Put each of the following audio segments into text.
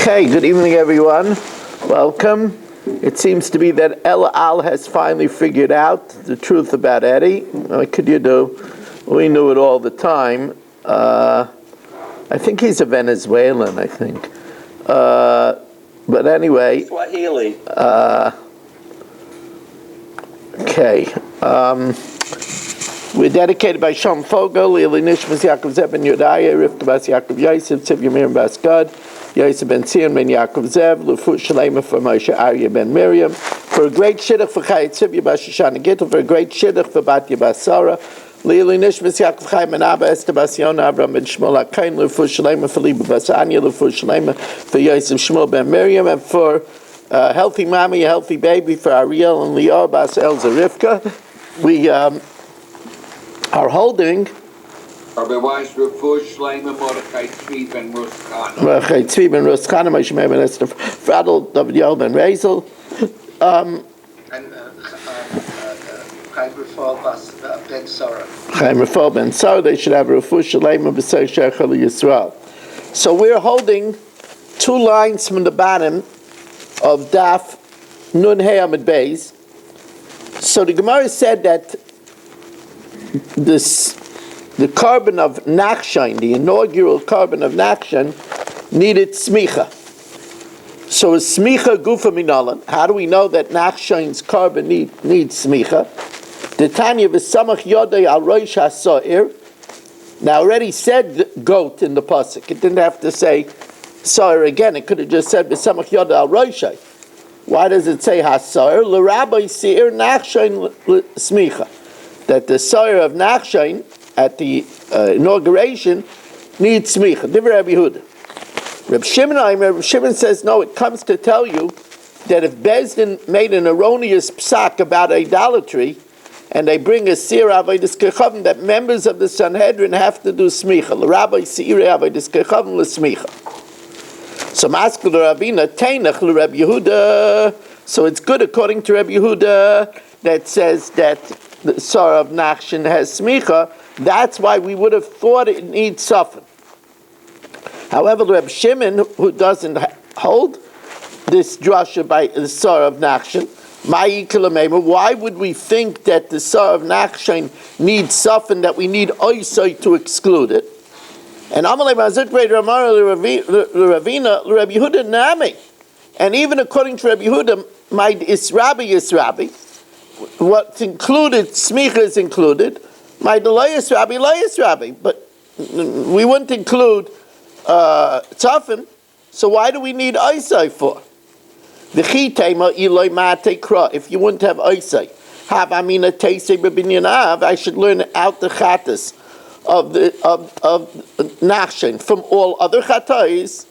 Okay, good evening everyone. Welcome. It seems to be that El Al has finally figured out the truth about Eddie. What could you do? We knew it all the time. I think he's a Venezuelan, I think. But anyway. Swahili. Okay. We're dedicated by Shom Fogel, Eli Nishmas Yaakov Zeb ben Yodaya, Rivka Bas Yaakov Yosef, Tziv Yamir Bas Gad, Yosef ben Tzion ben Yaakov Zev, Lufu Shalema for Moshe Arya ben Miriam, for a great shidduch for Chayat Tzivya Bas Shoshana Gittel, for a great shidduch for Batya Bas Sarah, Eli Nishmas Yaakov Chaim ben Abba, Esther Bas Yonah, Avram ben Shmuel HaKain, Lufu Shalema for Liba Bas Anya, Lufu Shalema for Yosef Shmuel ben Miriam, and for a healthy mommy, a healthy baby for Ariel and Lior Bas Elza Rivka. We are holding Rabbi Weiss, Refuah Shleima, Mordechai Tzvi ben Ruskana. Mordechai Tzvi ben Ruskana, Moshe ben Esther Fradel, David Yoel ben Rezel. And Chaim Refuah ben Sarah. Chaim Refuah ben Sarah, they should have Refuah Shleima b'Sei Shechel Yisrael. So we're holding two lines from the bottom of Daf Nun Hey Amud Beis. So the Gemara said that the carbon of Nachshain, the inaugural carbon of Nachshain, needed smicha. So is smicha gufa minalan? How do we know that Nachshain's carbon needs smicha? The Tanya v'samach yodei al roish hasoir. Now already said goat in the pasuk. It didn't have to say soir again. It could have just said v'samach yodei al roishay. Why does it say hasoir? L'rabbi seir Nachshain smicha. That the sire of Nachshain at the inauguration needs smicha. Divrei Rabbi Yehuda. Reb Shimon says no. It comes to tell you that if Bezdin made an erroneous psak about idolatry, and they bring a sir avodas kechavim, that members of the Sanhedrin have to do smicha. L'rabbi seirei avodas kechavim l'smicha. So maskul Rabina teinach l'Reb Yehuda. So it's good according to Rabbi Yehuda that says that the Sar of Nachshain has smicha. That's why we would have thought it needs soften. However, Reb Shimon, who doesn't hold this drasha by the Sar of Nachshain, why would we think that the Sar of Nachshain needs soften, that we need oisai to exclude it? And Amalei Mazik Rei Ramar Ravina Reb Yehuda Nami. And even according to Reb Yehuda, my Israbi. What's included, smicha is included. My delayas rabbi, but we wouldn't include tzafim. So why do we need isai for? If you wouldn't have isai, have amina teisei b'binyanav, I should learn out the chatas of Nachshain from all other chatais.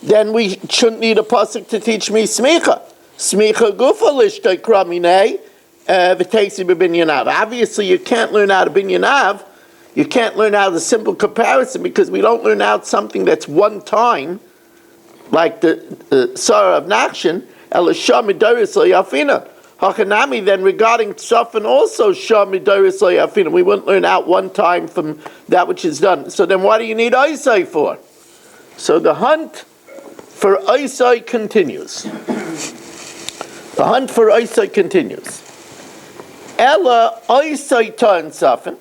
Then we shouldn't need a pasuk to teach me smicha. Smicha gufa lishtay kraminei. Obviously, you can't learn out of binyanav. You can't learn out the simple comparison because we don't learn out something that's one time, like the Sarah of Nachshain. Hakanami. Then regarding tzafin also shamidoris layafina. We wouldn't learn out one time from that which is done. So then, what do you need Isai for? So the hunt for Isai continues. The hunt for Isai continues. Ella oisai tan tzafin.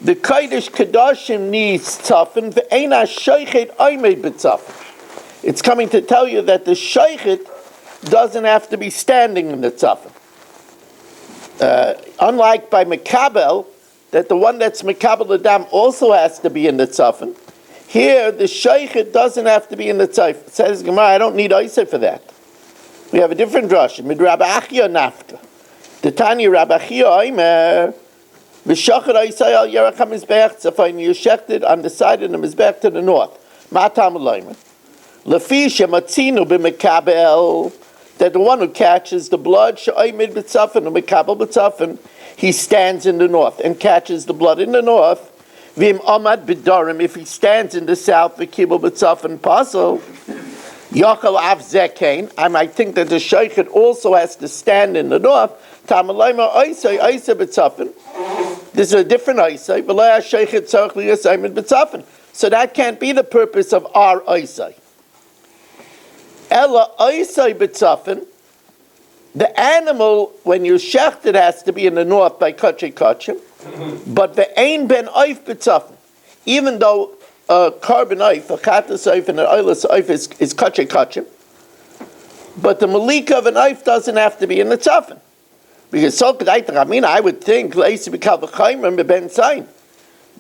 The Kodesh Kedoshim needs tzafin. Ve'ena shoichet oimed b'tzafin. It's coming to tell you that the shoichet doesn't have to be standing in the tzafin. Unlike by Mekabel, that the one that's Mekabel Adam also has to be in the tzafin. Here, the shoichet doesn't have to be in the tzafin. Says Gemara, I don't need oisai for that. We have a different drasha. Mid Rabbi Achia nafka. The Tanya Rabbi Chia Omer, v'shachar Isai al Yerach HaMizbeach Tzafon, you shechted on the side of the Mizbeach to the north. Matam Eloimer. Lefi shematzinu b'mekabel, that the one who catches the blood, she'oimid b'tzafon, u'mekabel b'tzafon, he stands in the north and catches the blood in the north. V'im amad b'darim, if he stands in the south, v'kibel b'tzafon pasel. Yochel av zekain, I might think that the sheichet also has to stand in the north. Tamalayma oisai oisai b'tzafin. This is a different oisai. V'lei sheichet tzarich liyasayim b'tzafin. So that can't be the purpose of our oisai. Ella oisai b'tzafin. The animal, when you shecht, it has to be in the north by kachei kachim, but the ein ben oif b'tzafin. Even though a carbon oif, a chatas oif, and an oilus oif is kachei kachim, but the malika of an oif doesn't have to be in the tzafin. Because so I would think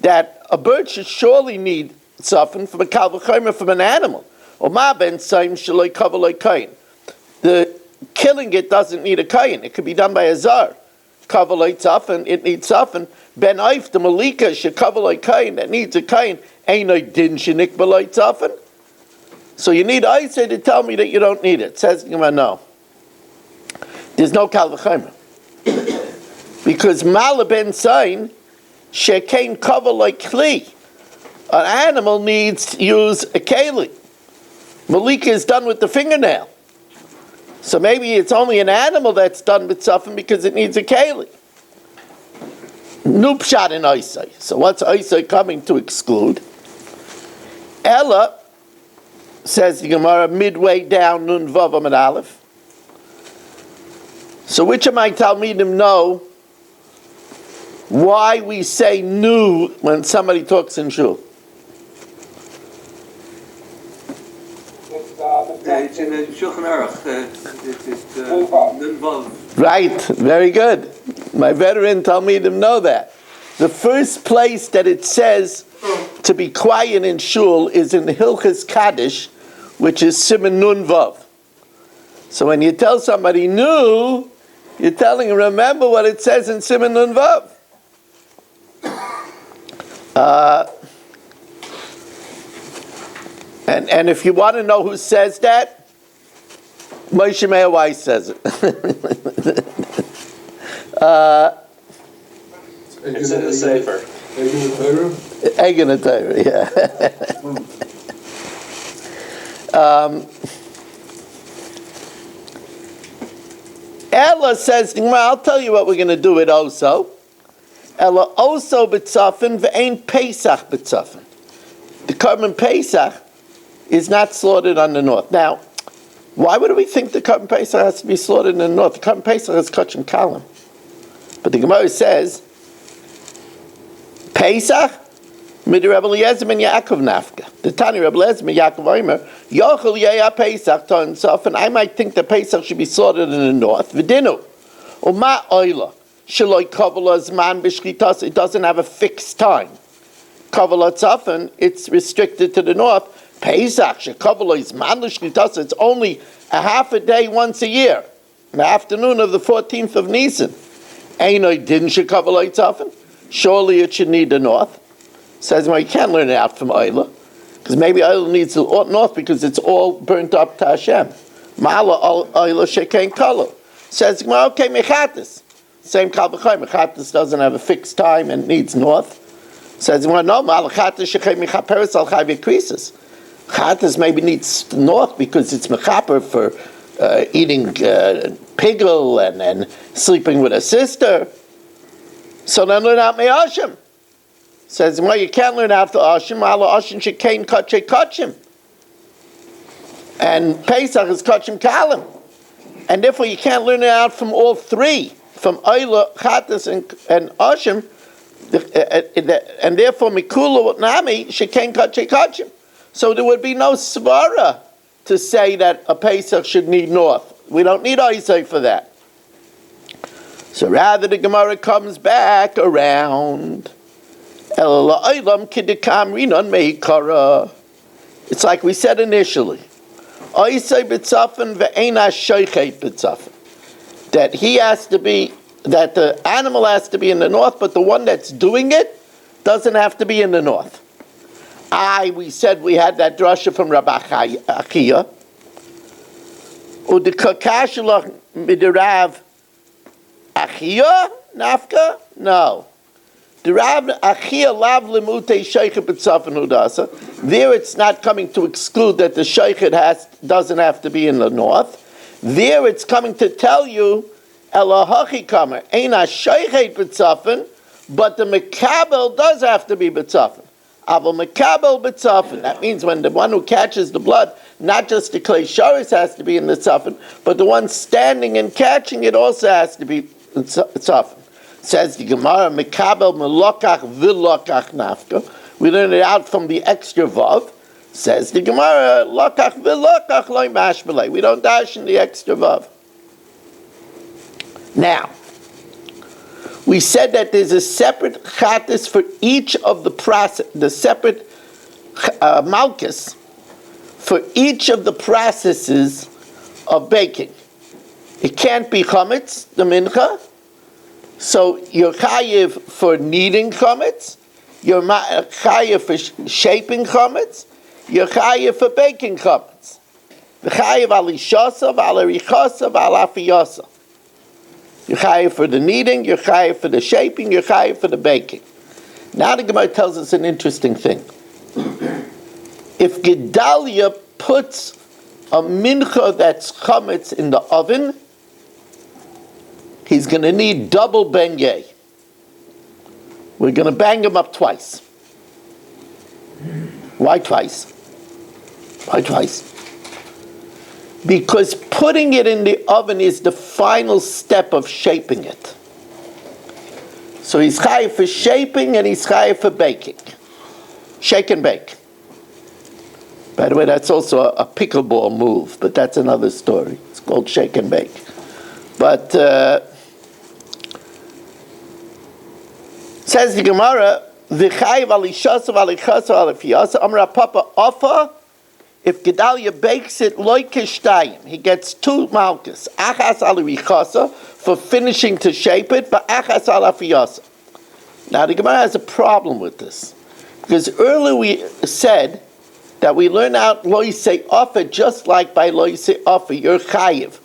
that a bird should surely need tzafin from a kal v'chaymer from an animal. Or ma ben saim shaloi kavaloi kain. The killing it doesn't need a kain. It could be done by a zar. Kavaloi tzafin, it needs tzafin. Ben oif, the malika should kavaloi kain that needs a kain. Ainoi din shenik baloi tzafin. So you need Isai to tell me that you don't need it. Says no. There's no kal v'chaymer. Because mala ben sain shekain kavaloi kli. An animal needs to use a keli. Malika is done with the fingernail. So maybe it's only an animal that's done with tzafin because it needs a keli. Nupshat in Isai. So what's Isai coming to exclude? Ella, says the Gemara, midway down Nun Vav Amid Aleph. So which of my Talmidim know why we say nu when somebody talks in shul? It's in the Shulchan Aruch. Right, very good. My veteran Talmidim know that. The first place that it says to be quiet in shul is in the Hilchas Kaddish, which is Siman Nun Vav. So when you tell somebody nu, you're telling them, remember what it says in Siman Nun Vav. And if you want to know who says that, Moshe Meir Weiss says it. It's in the Sefer. Egin Torah, yeah. Ella says, well, I'll tell you what we're going to do with Oso. Ella Oso b'tzafin v'ein Pesach b'tzafin. The carbon Pesach is not slaughtered on the north. Now, why would we think the carbon Pesach has to be slaughtered in the north? The carbon Pesach is kachim kalim. But the Gemara says, Pesach, Midi Rebbe Eliezer ben Yaakov nafka. The Tani Rebbe Eliezer ben Yaakov Omer, Yochel Yeya Pesach ton sof, and I might think that Pesach should be slaughtered in the north. V'dinu, Uma Oila, Shaloi Kovala Zman B'shchitas, it doesn't have a fixed time. Kovala Tzafin, it's restricted to the north. Pesach, Shekavala Zman B'shchitas, it's only a half a day once a year, the afternoon of the 14th of Nisan. Einoi didn't Shekavala Tzafin. Surely it should need the north. Says, well, you can't learn it out from Oila, because maybe Oila needs the north because it's all burnt up to Hashem. Ma'ala Oila Shekain Kala. Says, well, okay, Mechatis. Same Kal V'chai. Mechatis doesn't have a fixed time and needs north. Says, well, no, Ma'ala Chatis Shekain Mechaperes Al Chai V'krisis. Chatis maybe needs north because it's Mechaper for eating pigel and sleeping with a sister. So then learn out Me'ashim. Says, well, you can't learn out the Ashim. Ma'ala Ashim Shekain Kachei Kachim. And Pesach is Kachim Kalim. And therefore you can't learn it out from all three. From Oila, Chatas, and Ashim. And therefore Mikula Nami Shekain Kachei Kachim. So there would be no svara to say that a Pesach should need north. We don't need Isai for that. So rather the Gemara comes back around. It's like we said initially. That he has to be, that the animal has to be in the north, but the one that's doing it doesn't have to be in the north. We said we had that drasha from Rabbi Achia. Udikakashulach midirav Achia nafka? No. The Rav Achia lav limute sheichet b'tzafin udasa. There it's not coming to exclude that the sheichet doesn't have to be in the north. There it's coming to tell you Elahachi kamer eina sheichet b'tzafin, but the mekabel does have to be b'tzafin. Aval mekabel b'tzafin. That means when the one who catches the blood, not just the klei sharis has to be in the tzafin, but the one standing and catching it also has to be in tzafin. Says the Gemara, mekabel melokach v'lokach nafka. We learn it out from the extra vav. Says the Gemara, lokach v'lokach loy mashmalei. We don't dash in the extra vav. Now, we said that there's a separate chatas for each of the process, the separate malchus for each of the processes of baking. It can't be chametz, the mincha. So you're chayiv for kneading chametz, you're chayiv for shaping chametz, you're chayiv for baking chametz. The chayiv al ishasa, al arichasa, al afiyasa. You're chayiv for the kneading, you're chayiv for the shaping, you're chayiv for the baking. Now the Gemara tells us an interesting thing. If Gedalia puts a mincha that's chametz in the oven, he's going to need double benyeh. We're going to bang him up twice. Why twice? Why twice? Because putting it in the oven is the final step of shaping it. So he's chayiv for shaping and he's chayiv for baking. Shake and bake. By the way, that's also a pickleball move, but that's another story. It's called shake and bake. But says the Gemara, "V'chayiv al ishasa v'alichasa v'alifiyasa amra papa ofa." If Gedalia bakes it loy kishtayim, he gets 2 malchus. Achas al richasa for finishing to shape it, but achas al afiyasa. Now the Gemara has a problem with this, because earlier we said that we learn out loy say offer just like by loy say offer. You're chayiv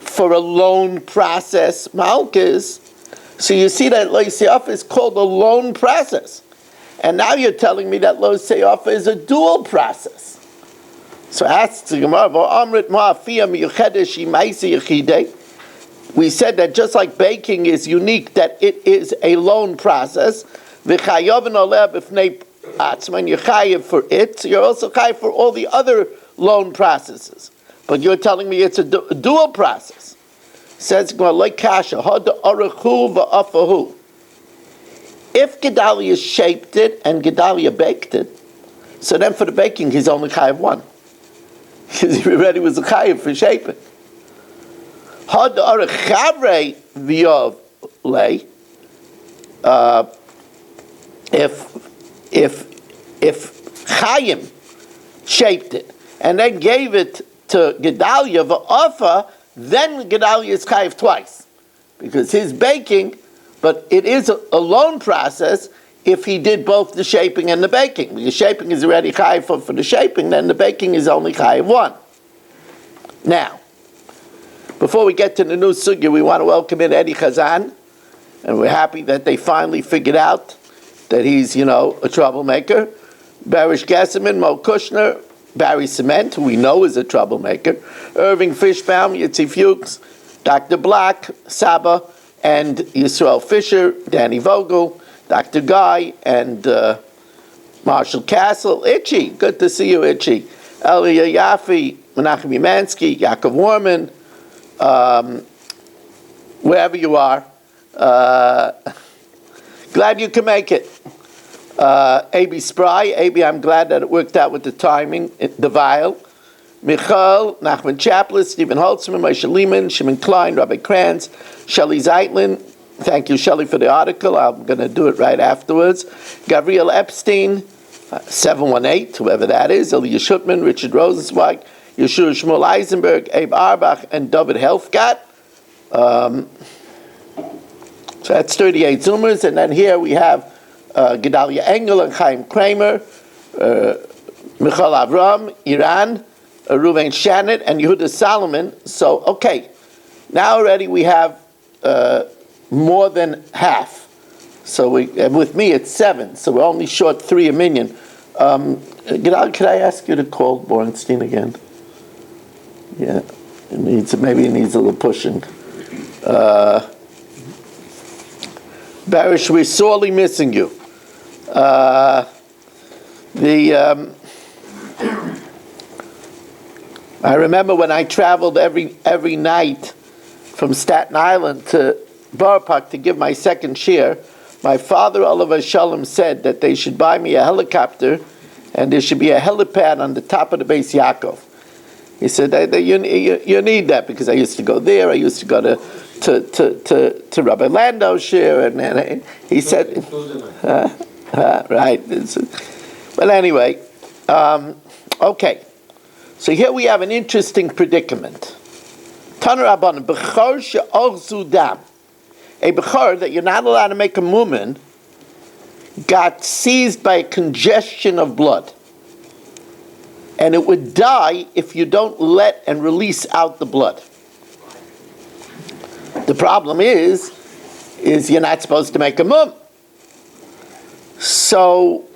for a loan process malchus. So you see that loy say offer is called a loan process, and now you're telling me that loy say offer is a dual process. So asks the Gemara, we said that just like baking is unique, that it is a loan process. When you're chayiv for it, you're also chayiv for all the other loan processes. But you're telling me it's a dual process. Says like kasha, if Gedalia shaped it and Gedalia baked it, so then for the baking he's only chayiv 1. Because he already was a chayiv for shaping. Had the arech chavrei v'yov lay. If Chaim shaped it and then gave it to Gedalia v'afa, then Gedalia is chayiv twice, because his baking. But it is a loan process if he did both the shaping and the baking. The shaping is already chayiv for the shaping, then the baking is only chayiv 1. Now, before we get to the new sugya, we want to welcome in Eddie Chazan, and we're happy that they finally figured out that he's, a troublemaker. Barish Gesserman, Mo Kushner, Barry Cement, who we know is a troublemaker, Irving Fishbaum, Yitzi Fuchs, Dr. Black, Saba, and Yisrael Fisher, Danny Vogel, Dr. Guy, and Marshall Castle. Itchy, good to see you, Itchy. Elia Yaffe, Menachem Umansky, Yaakov Warman, wherever you are. Glad you can make it. A.B. Spry, A.B., I'm glad that it worked out with the timing, the vial. Michal, Nachman Chaplin, Stephen Holtzman, Moshe Lehman, Shimon Klein, Rabbi Kranz, Shelley Zeitlin. Thank you, Shelley, for the article. I'm going to do it right afterwards. Gabriel Epstein, 718, whoever that is, Elia Schutman, Richard Rosenzweig, Yeshua Shmuel Eisenberg, Abe Arbach, and David Helfgott. So that's 38 Zoomers. And then here we have Gedalia Engel and Chaim Kramer, Michal Avram, Iran, Reuven Shannon, and Yehuda Solomon. So, okay, now already we have more than half. So with me it's 7, so we're only short 3 a million. Gedalia, could I ask you to call Borenstein again? Yeah, maybe it needs a little pushing. Barish, we're sorely missing you. I remember when I traveled every night from Staten Island to Borough Park to give my second shir, my father, Oliver Shalom, said that they should buy me a helicopter and there should be a helipad on the top of the Beis Yaakov. He said, you need that because I used to go there, I used to go to Rabbi Landau's shir, and he said, right. Well, anyway, okay. So here we have an interesting predicament. Taner Rabbanan, Bechor she'orzu dam. A Bechor that you're not allowed to make a mumen got seized by a congestion of blood. And it would die if you don't let and release out the blood. The problem is you're not supposed to make a mum. So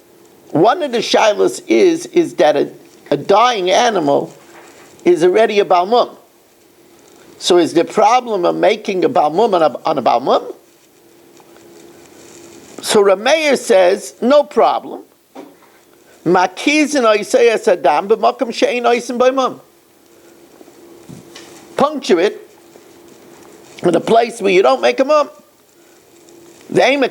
one of the shilas is that a dying animal is already a balmum. So is the problem of making a balmum on a balmum? So Rameir says, no problem. Makizin oiseyas adam b'makom she'ein oisim b'mum. Puncture it in a place where you don't make a mum. Don't do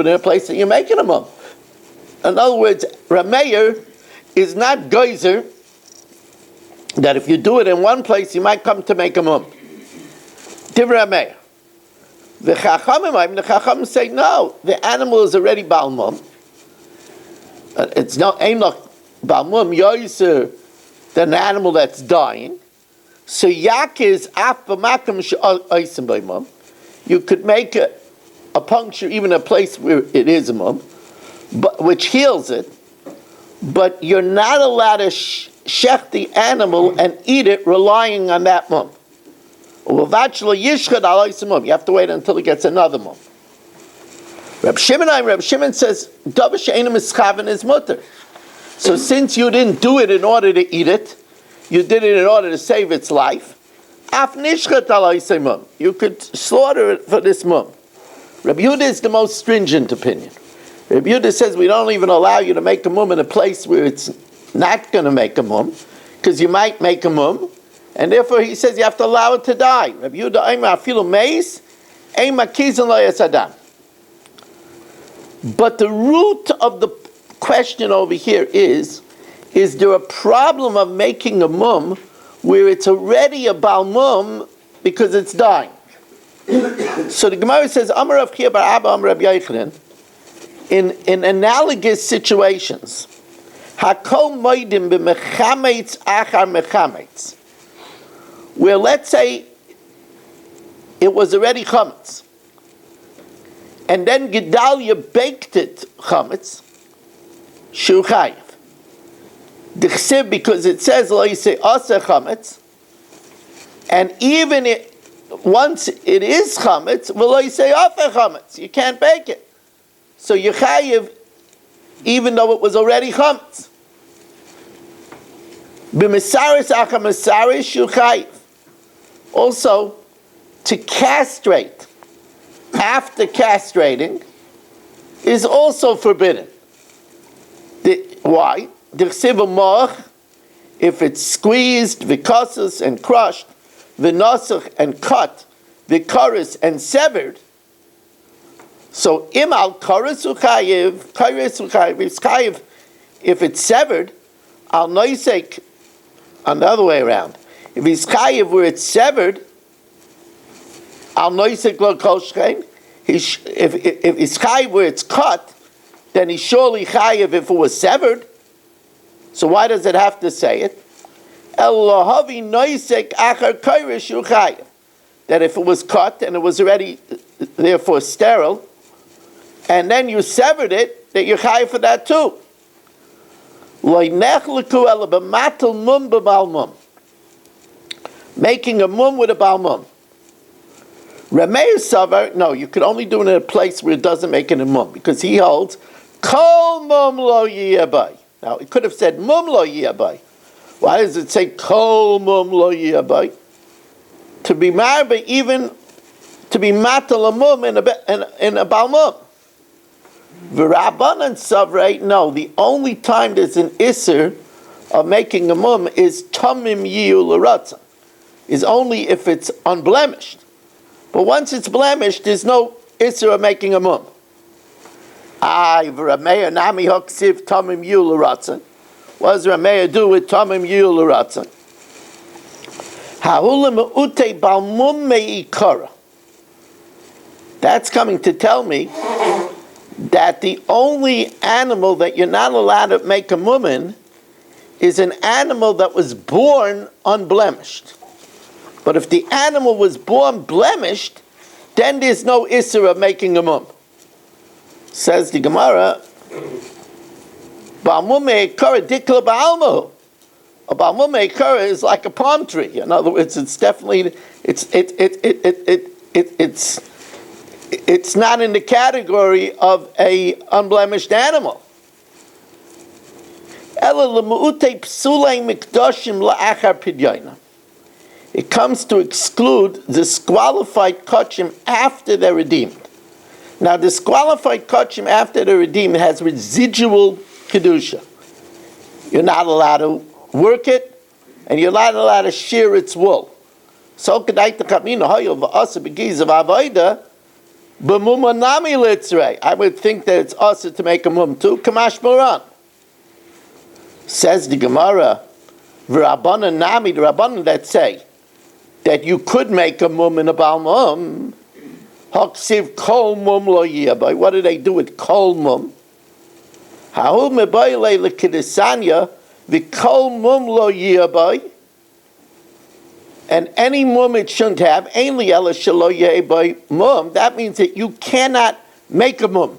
it in a place that you're making a mum. In other words, Rameir is not geyser that if you do it in one place, you might come to make a mum. Div Rameir. The Chachamim say, no, the animal is already balmum. It's not ain't like balmum yoiser than an animal that's dying. So yak is af b'makam she'oisim b'mum. You could make a puncture even a place where it is a mum, but which heals it. But you're not allowed to shech the animal and eat it relying on that mum. You have to wait until it gets another mum. Reb Shimon says, is mutter. So since you didn't do it in order to eat it, you did it in order to save its life, you could slaughter it for this mum. Reb Yehuda is the most stringent opinion. Reb Yehuda says we don't even allow you to make a mum in a place where it's not going to make a mum, because you might make a mum, and therefore he says you have to allow it to die. Reb Yehuda afilu meis ema kizan lo yasadam. But the root of the question over here is there a problem of making a mum where it's already a balmum because it's dying? So the Gemara says, Amar Rav Chia bar Abba Amar Rav Yochanan, in analogous situations, Hakol moedim b'mechametz achar mechametz, where let's say it was already chametz, and then Gedalia baked it chametz, shu chayiv. D'chsev, because it says lo yisei asa chametz, and even once it is chametz, v'lo yisei afa chametz, you can't bake it. So you chayiv, even though it was already chametz. B'mesaris acha mesaris shu chayiv. Also, to castrate after castrating is also forbidden. Why? If it's squeezed, v'kasus, and crushed, v'nosach, and cut, v'karis, and severed. So imal karis uchayiv, if it's severed, al noisek, on the other way around. If he's chayiv where it's severed, al noisek lo kol shchein. If it's chayiv where it's cut, then he's surely chayiv if it was severed. So why does it have to say it? Elohavi noisek achar kairish uchayiv. That if it was cut and it was already therefore sterile, and then you severed it, that you're chayiv for that too. Lo nechleku ela b'matel mum b'balmum. Making a mum with a balmum. Rameir Savar, no, you could only do it in a place where it doesn't make it a mum, because he holds kol mum lo yiyabai. Now it could have said mum lo yiyabai. Why does it say kol mum lo yiyabai? To be marba, even to be matal a mum in a balmum. V'Rabbanan Savrei, no, the only time there's an Isser of making a mum is Tamim Yiyu L'Ratzon, is only if it's unblemished. But once it's blemished, there's no Isser of making a mum. V'Rameya Nami Hoksiv Tamim Yiyu L'Ratzon. What does Rameya do with Tamim Yiyu L'Ratzon? Ha'ulim Ute Balmum Me'ikara. That's coming to tell me that the only animal that you're not allowed to make a mum in is an animal that was born unblemished. But if the animal was born blemished, then there's no Isser of making a mum. Says the Gemara, Ba'mum me'ikara dikla ba'almahu. A Ba'mum me'ikara is like a palm tree. In other words, it's definitely, it's not in the category of a unblemished animal. It comes to exclude disqualified kachim after they're redeemed. Now, disqualified kachim after they're redeemed has residual kedusha. You're not allowed to work it, and you're not allowed to shear its wool. So, I would think that it's also to make a mum too. Kamash Moran. Says the Gemara, V'Rabbanan Nami, the Rabbanan that say that you could make a mum in a Baal Mum. Haksiv kol mum lo yiyabay. What do they do with kol mum? Ha'u mebayle l'kidisanya v'kol mum lo yiyabay. And any mum it shouldn't have, ein li ela shelo yiyabay mum. That means that you cannot make a mum.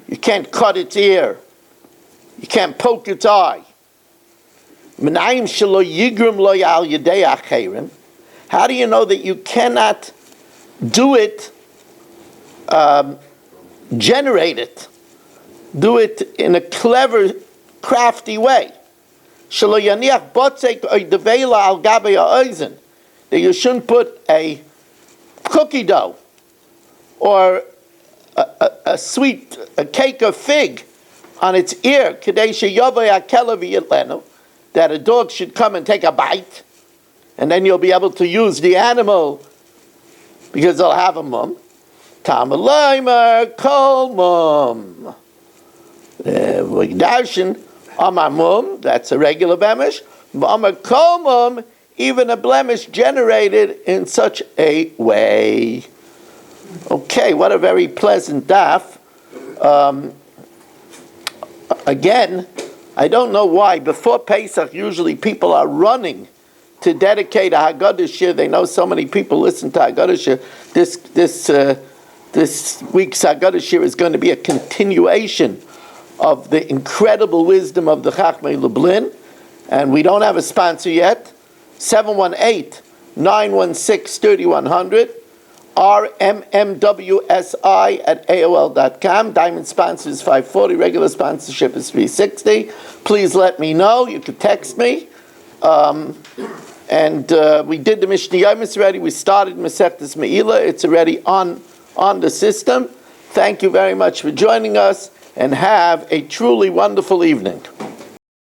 You can't cut its ear. You can't poke its eye. Menayim shelo yigrum lo yal yedei acherim. How do you know that you cannot do it, generate it, do it in a clever, crafty way? Shelo yaniach botzek oidevela al gabe ha'oizen. That you shouldn't put a cookie dough or a cake of fig on its ear, kadei sheyavei hakelav yitlenu, that a dog should come and take a bite, and then you'll be able to use the animal because they'll have a mum. Tamalaymer kol mum. V'gdashin amar mum, that's a regular blemish. Amar kol mum, even a blemish generated in such a way. Okay, what a very pleasant daf. Again, I don't know why. Before Pesach, usually people are running to dedicate a Haggadah Shir. They know so many people listen to Haggadah Shir. This week's Haggadah Shir is going to be a continuation of the incredible wisdom of the Chachmei Lublin. And we don't have a sponsor yet. 718-916-3100. rmmwsi@aol.com. Diamond sponsor is $540. Regular sponsorship is $360. Please let me know. You can text me. And we did the Mishnah Yomis already. We started Masechtas Meila. It's already on the system. Thank you very much for joining us, and have a truly wonderful evening.